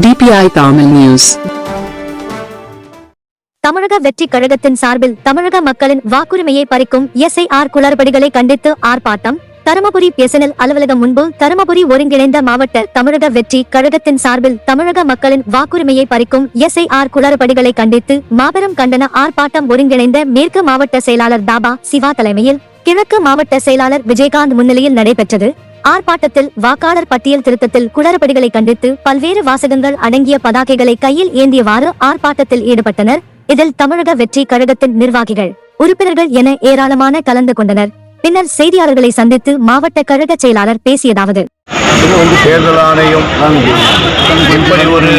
DPI Tamil News. தமிழக வெற்றி கழகத்தின் சார்பில் தமிழக மக்களின் வாக்குரிமையை பறிக்கும் SIR குளறுபடிகளை கண்டித்து ஆர்ப்பாட்டம். தருமபுரி PSNL அலுவலகம் முன்பு தருமபுரி ஒருங்கிணைந்த மாவட்ட தமிழக வெற்றி கழகத்தின் சார்பில் தமிழக மக்களின் வாக்குரிமையை பறிக்கும் SIR குளறுபடிகளை கண்டித்து மாபெரும் கண்டன ஆர்ப்பாட்டம் ஒருங்கிணைந்த மேற்கு மாவட்ட செயலாளர் தாபா சிவா தலைமையில் கிழக்கு மாவட்ட செயலாளர் விஜயகாந்த் முன்னிலையில் நடைபெற்றது. ஆர்ப்பாட்டத்தில் வாக்காளர் பட்டியல் திருத்தத்தில் குளறுபடிகளை கண்டித்து பல்வேறு வாசகங்கள் அடங்கிய பதாகைகளை கையில் ஏந்தியவாறு ஆர்ப்பாட்டத்தில் ஈடுபட்டனர். இதில் தமிழக வெற்றி கழகத்தின் நிர்வாகிகள், உறுப்பினர்கள் என ஏராளமான கலந்து கொண்டனர். பின்னர் செய்தியாளர்களை சந்தித்து மாவட்ட கழக செயலாளர் பேசியதாவது: தேர்தல் ஆணையம் இப்படி ஒரு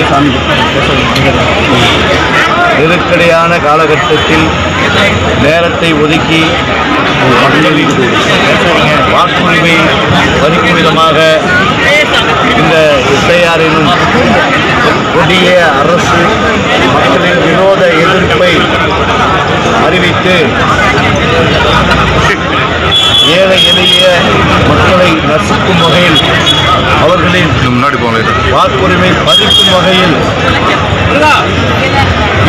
நெருக்கடியான காலகட்டத்தில் நேரத்தை ஒதுக்கி மக்களின் வாக்குரிமை பறிக்கும் விதமாக இந்த SIR எனும் கொடிய அரசு மக்களின் விரோத எதிர்ப்பை அறிவித்து ஏழை எளிய மக்களை நசுக்கும் வகையில் அவர்களின் வாக்குரிமை பறிக்கும் வகையில்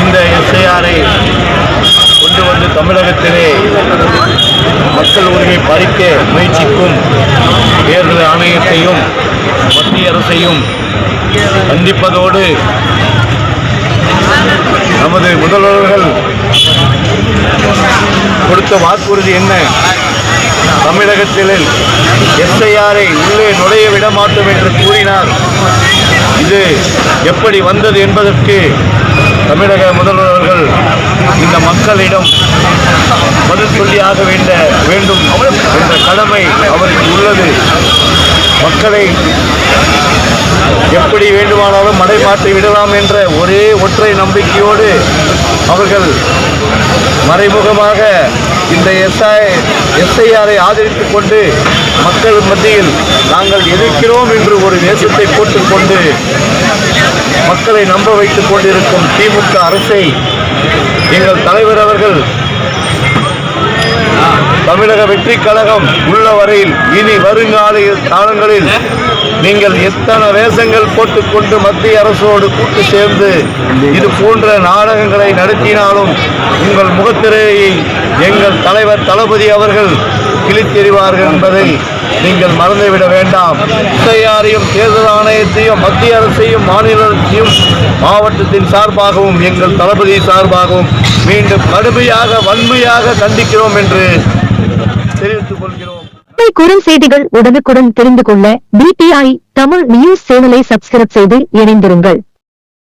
இந்த SIR-ஐ கொண்டு வந்து தமிழகத்திலே மக்கள் உரிமை பறிக்க முயற்சிக்கும் தேர்தல் ஆணையத்தையும் மத்திய அரசையும் கண்டிப்பதோடு நமது முதல்வர்கள் கொடுத்த வாக்குறுதி என்ன? தமிழகத்தில் SIR-ஐ உள்ளே நுழைய விட மாட்டோம் என்று கூறினார். இது எப்படி வந்தது என்பதற்கு தமிழக முதல்வர்கள் இந்த மக்களிடம் பதில் சொல்லியாக வேண்டும் என்ற கடமை அவருக்கு உள்ளது. மக்களை எப்படி வேண்டுமானாலும் மடைமாற்றி விடலாம் என்ற ஒரே ஒற்றை நம்பிக்கையோடு அவர்கள் மறைமுகமாக இந்த SIR-ஐ ஆதரித்துக் கொண்டு மக்கள் மத்தியில் நாங்கள் எதிர்க்கிறோம் என்று ஒரு வேஷத்தை போட்டுக்கொண்டு மக்களை நம்ப வைத்துக் கொண்டிருக்கும் திமுக அரசை எங்கள் தலைவர் அவர்கள் தமிழக வெற்றி கழகம் உள்ள வரையில் இனி வருங்காலங்களில் நீங்கள் எத்தனை வேஷங்கள் போட்டுக்கொண்டு மத்திய அரசோடு கூட்டு சேர்ந்து இது போன்ற நாடகங்களை நடத்தினாலும் உங்கள் முகத்திரையை எங்கள் தலைவர் தளபதி அவர்கள் கிழித்தெறிவார்கள் என்பதை நீங்கள் மறந்துவிட வேண்டாம். SIR-ஐயும் தேர்தல் ஆணையத்தையும் மத்திய அரசையும் மாநில அரசையும் மாவட்டத்தின் சார்பாகவும் எங்கள் தளபதி சார்பாகவும் மீண்டும் கடுமையாக வன்மையாக கண்டிக்கிறோம் என்று தெரிவித்துக் கொள்கிறோம். குறுஞ்செய்திகள் உடனுக்குடன் தெரிந்து கொள்ள DPI தமிழ் நியூஸ் சேனலை சப்ஸ்கிரைப் செய்து இணைந்திருங்கள்.